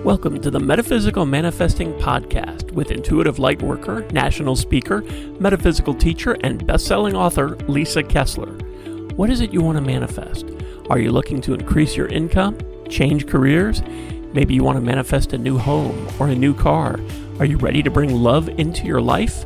Welcome to the Metaphysical Manifesting Podcast with intuitive lightworker, national speaker, metaphysical teacher, and best-selling author Lisa Kessler. What is it you want to manifest? Are you looking to increase your income, change careers? Maybe you want to manifest a new home or a new car. Are you ready to bring love into your life?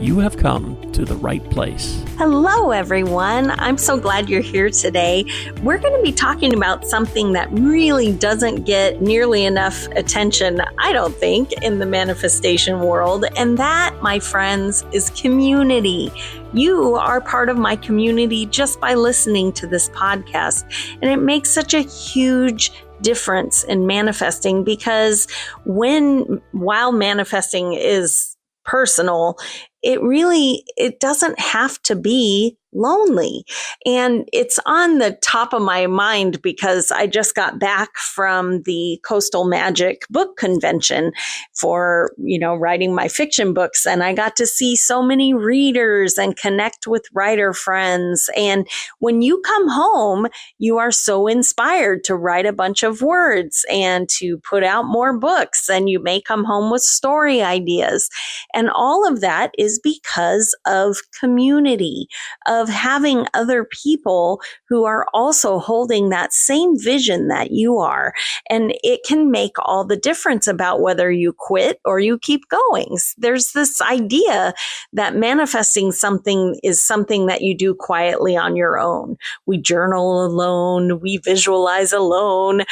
You have come to the right place. Hello, everyone. I'm so glad you're here today. We're going to be talking about something that really doesn't get nearly enough attention, I don't think, in the manifestation world. And that, my friends, is community. You are part of my community just by listening to this podcast. And it makes such a huge difference in manifesting because while manifesting is personal, it doesn't have to be lonely. And it's on the top of my mind because I just got back from the Coastal Magic Book Convention for, writing my fiction books. And I got to see so many readers and connect with writer friends. And when you come home, you are so inspired to write a bunch of words and to put out more books. And you may come home with story ideas. And all of that is because of community, of having other people who are also holding that same vision that you are. And it can make all the difference about whether you quit or you keep going. There's this idea that manifesting something is something that you do quietly on your own. We journal alone, we visualize alone,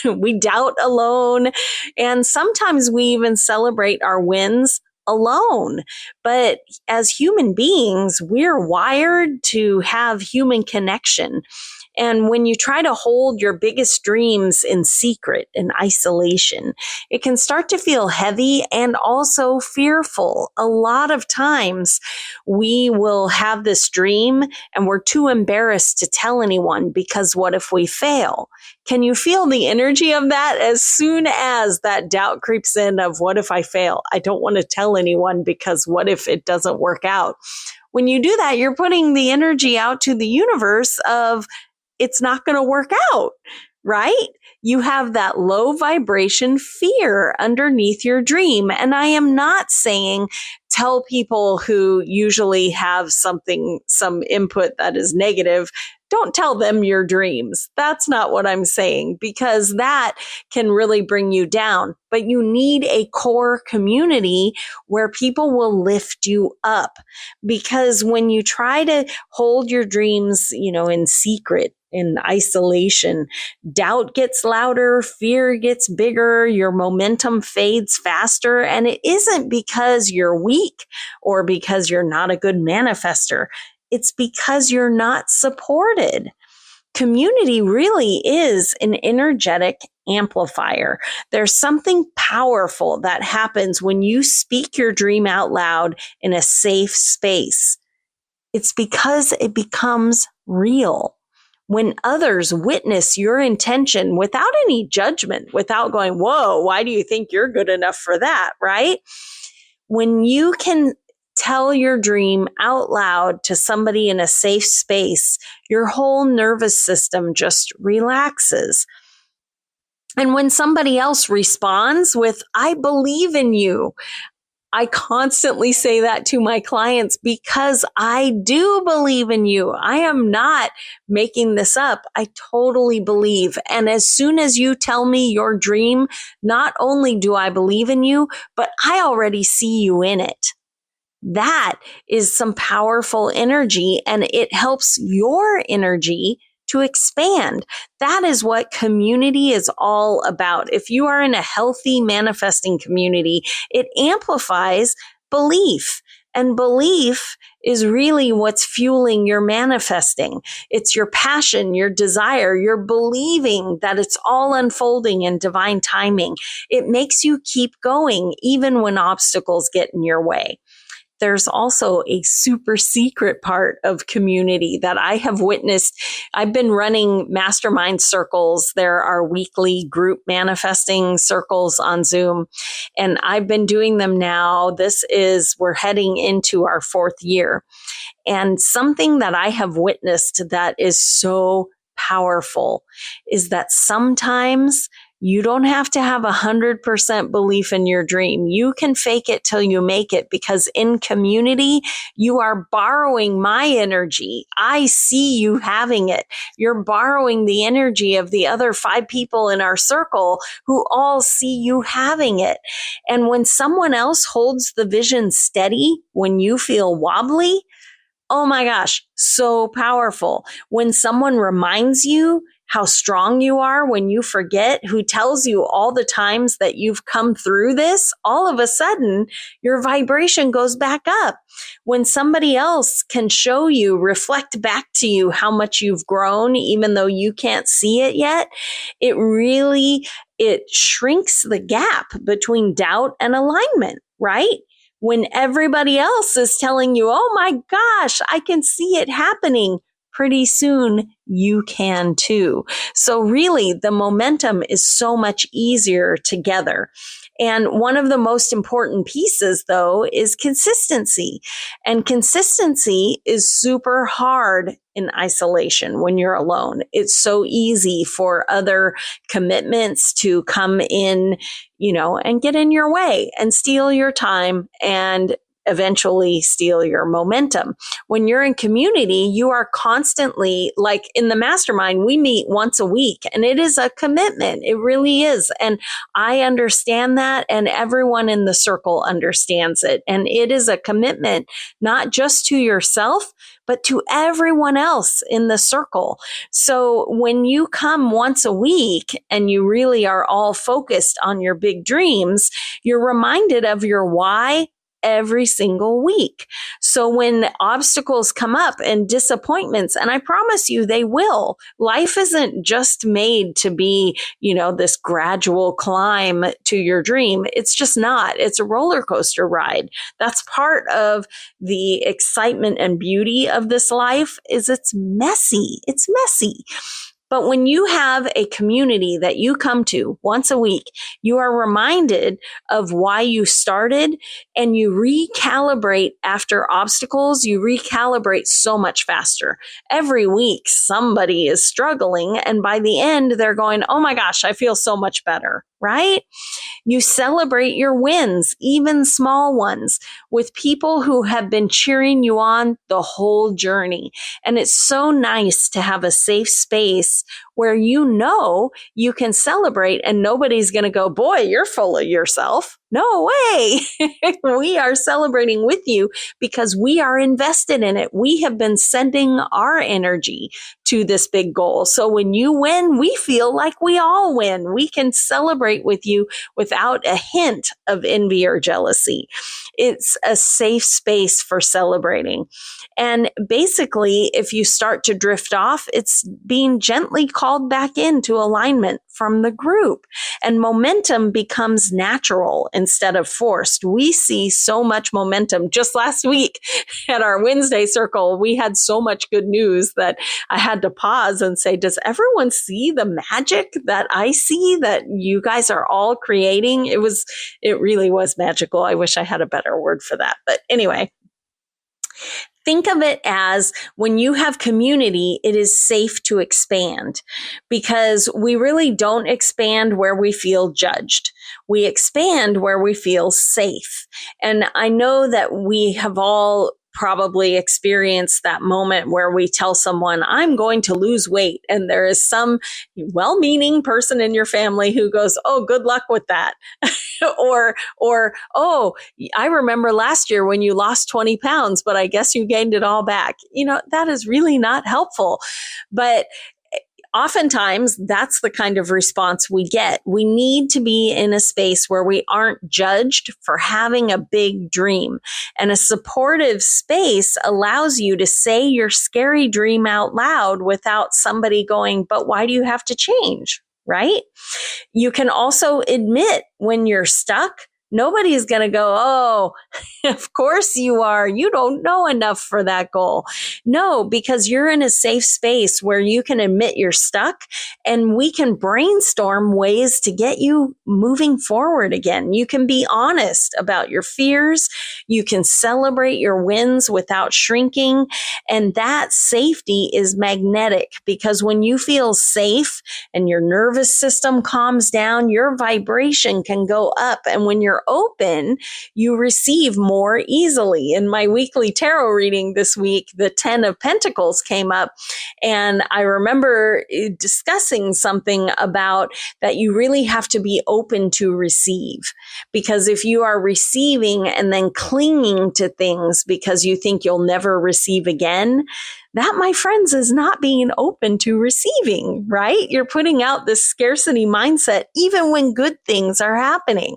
we doubt alone, and sometimes we even celebrate our wins alone. But as human beings, we're wired to have human connection. And when you try to hold your biggest dreams in secret, in isolation, it can start to feel heavy and also fearful. A lot of times we will have this dream and we're too embarrassed to tell anyone because what if we fail? Can you feel the energy of that? As soon as that doubt creeps in of what if I fail? I don't want to tell anyone because what if it doesn't work out? When you do that, you're putting the energy out to the universe of it's not going to work out, right? You have that low vibration fear underneath your dream. And I am not saying tell people who usually have some input that is negative, don't tell them your dreams. That's not what I'm saying, because that can really bring you down. But you need a core community where people will lift you up. Because when you try to hold your dreams, in secret, in isolation, doubt gets louder, fear gets bigger, your momentum fades faster. And it isn't because you're weak or because you're not a good manifester. It's because you're not supported. Community really is an energetic amplifier. There's something powerful that happens when you speak your dream out loud in a safe space. It's because it becomes real. When others witness your intention without any judgment, without going, whoa, why do you think you're good enough for that, right? When you can tell your dream out loud to somebody in a safe space, your whole nervous system just relaxes. And when somebody else responds with, I believe in you, I constantly say that to my clients because I do believe in you. I am not making this up. I totally believe. And as soon as you tell me your dream, not only do I believe in you, but I already see you in it. That is some powerful energy, and it helps your energy to expand. That is what community is all about. If you are in a healthy manifesting community, it amplifies belief. And belief is really what's fueling your manifesting. It's your passion, your desire, your believing that it's all unfolding in divine timing. It makes you keep going even when obstacles get in your way. There's also a super secret part of community that I have witnessed. I've been running mastermind circles. There are weekly group manifesting circles on Zoom, and I've been doing them now. We're heading into our 4th year. And something that I have witnessed that is so powerful is that sometimes You don't have to have 100% belief in your dream. You can fake it till you make it, because in community, you are borrowing my energy. I see you having it. You're borrowing the energy of the other 5 people in our circle who all see you having it. And when someone else holds the vision steady, when you feel wobbly, oh my gosh, so powerful. When someone reminds you how strong you are when you forget, who tells you all the times that you've come through this, all of a sudden your vibration goes back up. When somebody else can show you, reflect back to you how much you've grown, even though you can't see it yet, it shrinks the gap between doubt and alignment, right? When everybody else is telling you, oh my gosh, I can see it happening, pretty soon you can too. So really, the momentum is so much easier together. And one of the most important pieces, though, is consistency. And consistency is super hard in isolation when you're alone. It's so easy for other commitments to come in, and get in your way and steal your time and eventually steal your momentum. When you're in community, you are constantly, like in the mastermind, we meet once a week, and it is a commitment. It really is. And I understand that, and everyone in the circle understands it. And it is a commitment, not just to yourself, but to everyone else in the circle. So when you come once a week and you really are all focused on your big dreams, you're reminded of your why every single week. So when obstacles come up and disappointments, and I promise you they will, life isn't just made to be, this gradual climb to your dream. It's just not. It's a roller coaster ride. That's part of the excitement and beauty of this life, is it's messy. It's messy. But when you have a community that you come to once a week, you are reminded of why you started, and you recalibrate after obstacles. You recalibrate so much faster. Every week, somebody is struggling, and by the end, they're going, oh my gosh, I feel so much better, right? You celebrate your wins, even small ones, with people who have been cheering you on the whole journey. And it's so nice to have a safe space where you can celebrate, and nobody's going to go, boy, you're full of yourself. No way. We are celebrating with you because we are invested in it. We have been sending our energy to this big goal. So when you win, we feel like we all win. We can celebrate with you without a hint of envy or jealousy. It's a safe space for celebrating. And basically, if you start to drift off, it's being gently called back into alignment from the group. And momentum becomes natural instead of forced. We see so much momentum. Just last week at our Wednesday circle, we had so much good news that I had to pause and say, does everyone see the magic that I see that you guys are all creating? It really was magical. I wish I had a better word for that. But anyway, think of it as when you have community, it is safe to expand, because we really don't expand where we feel judged. We expand where we feel safe. And I know that we have all probably experienced that moment where we tell someone, I'm going to lose weight. And there is some well-meaning person in your family who goes, oh, good luck with that. or, oh, I remember last year when you lost 20 pounds, but I guess you gained it all back. That is really not helpful. But oftentimes, that's the kind of response we get. We need to be in a space where we aren't judged for having a big dream. And a supportive space allows you to say your scary dream out loud without somebody going, but why do you have to change? Right? You can also admit when you're stuck, Nobody's going to go, oh, of course you are. You don't know enough for that goal. No, because you're in a safe space where you can admit you're stuck and we can brainstorm ways to get you moving forward again. You can be honest about your fears. You can celebrate your wins without shrinking. And that safety is magnetic because when you feel safe and your nervous system calms down, your vibration can go up. And when you're open, you receive more easily. In my weekly tarot reading this week, the 10 of Pentacles came up. And I remember discussing something about that you really have to be open to receive. Because if you are receiving and then clinging to things because you think you'll never receive again, that, my friends, is not being open to receiving, right? You're putting out this scarcity mindset even when good things are happening.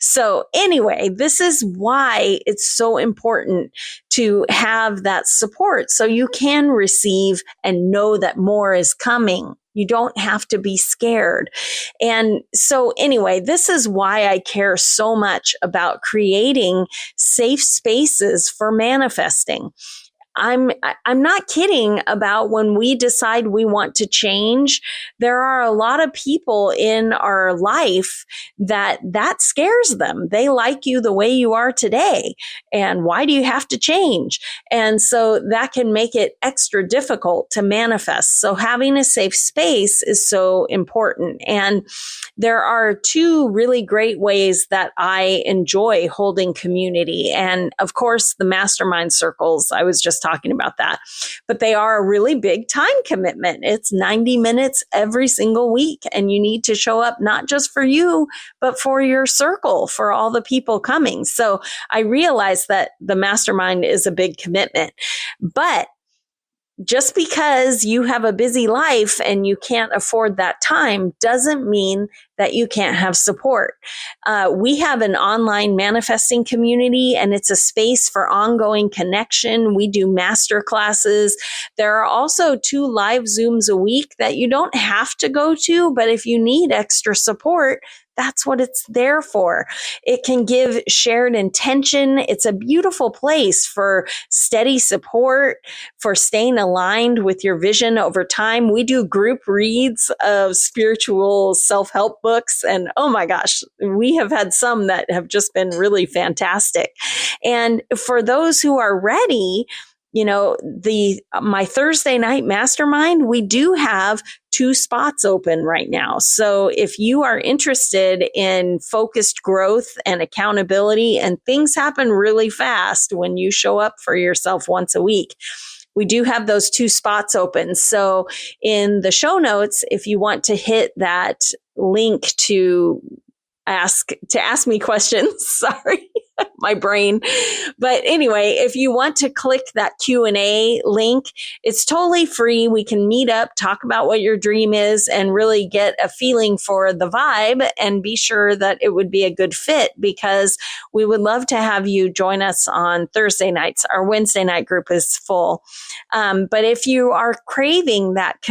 So anyway, this is why it's so important to have that support so you can receive and know that more is coming. You don't have to be scared. And so anyway, this is why I care so much about creating safe spaces for manifesting. I'm not kidding about when we decide we want to change. There are a lot of people in our life that scares them. They like you the way you are today. And why do you have to change? And so that can make it extra difficult to manifest. So having a safe space is so important. And there are two really great ways that I enjoy holding community. And of course, the mastermind circles, I was just talking about that, but they are a really big time commitment. It's 90 minutes every single week. And you need to show up not just for you, but for your circle, for all the people coming. So I realize that the mastermind is a big commitment, but just because you have a busy life and you can't afford that time doesn't mean that you can't have support. We have an online manifesting community, and it's a space for ongoing connection. We do master classes. There are also 2 live Zooms a week that you don't have to go to, but if you need extra support, that's what it's there for. It can give shared intention. It's a beautiful place for steady support, for staying aligned with your vision over time. We do group reads of spiritual self-help books. And oh my gosh, we have had some that have just been really fantastic. And for those who are ready, you know, my Thursday night mastermind, we do have 2 spots open right now. So if you are interested in focused growth and accountability, and things happen really fast when you show up for yourself once a week, we do have those 2 spots open. So in the show notes, if you want to hit that link to ask me questions, sorry, my brain. But anyway, if you want to click that Q&A link, it's totally free. We can meet up, talk about what your dream is, and really get a feeling for the vibe and be sure that it would be a good fit, because we would love to have you join us on Thursday nights. Our Wednesday night group is full. But if you are craving that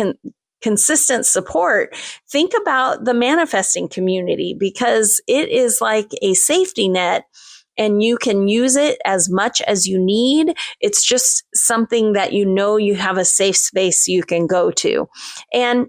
consistent support, think about the manifesting community, because it is like a safety net and you can use it as much as you need. It's just something that you know you have a safe space you can go to. And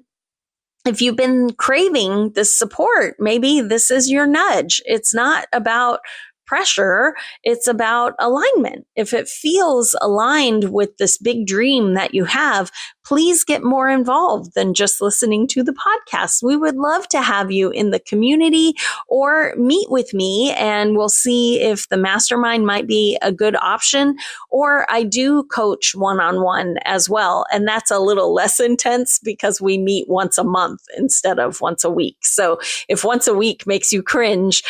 if you've been craving this support, maybe this is your nudge. It's not about pressure, it's about alignment. If it feels aligned with this big dream that you have, please get more involved than just listening to the podcast. We would love to have you in the community or meet with me, and we'll see if the mastermind might be a good option. Or I do coach one-on-one as well, and that's a little less intense because we meet once a month instead of once a week. So if once a week makes you cringe,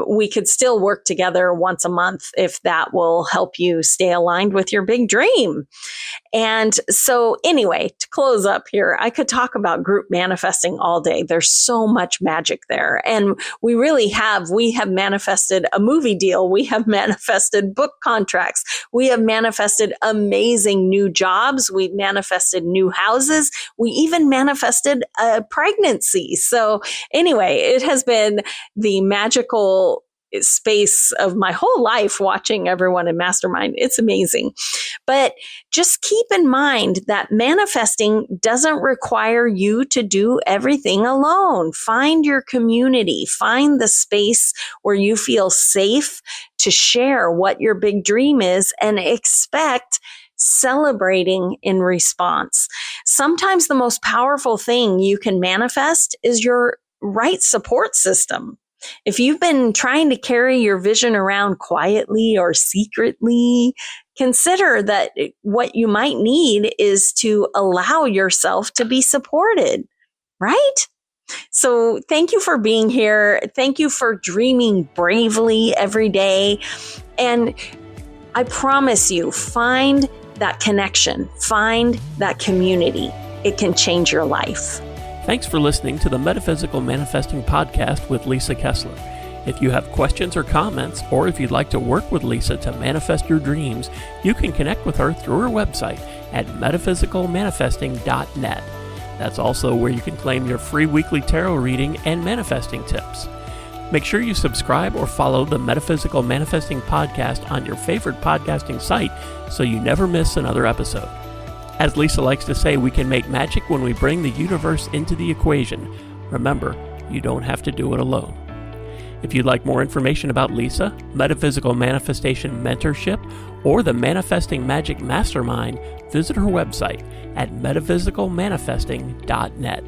we could still work together once a month if that will help you stay aligned with your big dream. And so anyway, to close up here, I could talk about group manifesting all day. There's so much magic there. And we have manifested a movie deal. We have manifested book contracts. We have manifested amazing new jobs. We've manifested new houses. We even manifested a pregnancy. So anyway, it has been the magical space of my whole life watching everyone in Mastermind. It's amazing. But just keep in mind that manifesting doesn't require you to do everything alone. Find your community, find the space where you feel safe to share what your big dream is, and expect celebrating in response. Sometimes the most powerful thing you can manifest is your right support system. If you've been trying to carry your vision around quietly or secretly, consider that what you might need is to allow yourself to be supported, right? So thank you for being here. Thank you for dreaming bravely every day. And I promise you, find that connection, find that community. It can change your life. Thanks for listening to the Metaphysical Manifesting Podcast with Lisa Kessler. If you have questions or comments, or if you'd like to work with Lisa to manifest your dreams, you can connect with her through her website at metaphysicalmanifesting.net. That's also where you can claim your free weekly tarot reading and manifesting tips. Make sure you subscribe or follow the Metaphysical Manifesting Podcast on your favorite podcasting site so you never miss another episode. As Lisa likes to say, we can make magic when we bring the universe into the equation. Remember, you don't have to do it alone. If you'd like more information about Lisa, Metaphysical Manifestation Mentorship, or the Manifesting Magic Mastermind, visit her website at metaphysicalmanifesting.net.